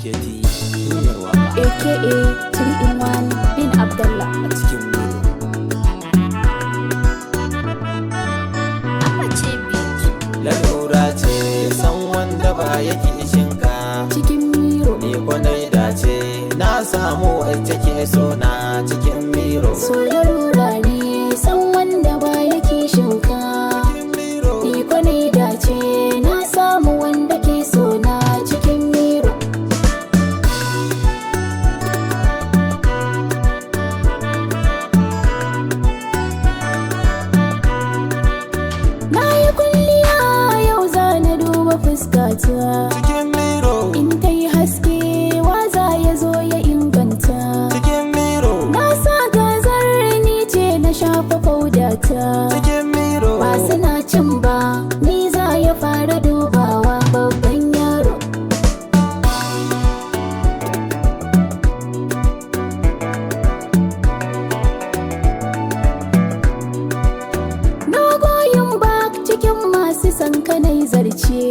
Keti duniyar waka aka 3-in-1 bin Abdallah a cikin miro. Lalura ce san wanda ba yake shinka cikin miro. ni kwanai dace na samu wacce ke so na cikin miro. So larura ne san wanda ba yake shinka, ni kwanai dace na samu wanda ke so na cikin miro. Na yi kulliya yau za na duba fuskata, Cikin miro, in ta yi haske waza ya zo ya inganta. cikin miro, Na sa gazar ni ce na shafa faudata, cikin miro, ba suna cin ba ni za ya fara dubawa babban yaro. Na goyin ba cikin masu sankanai zarce.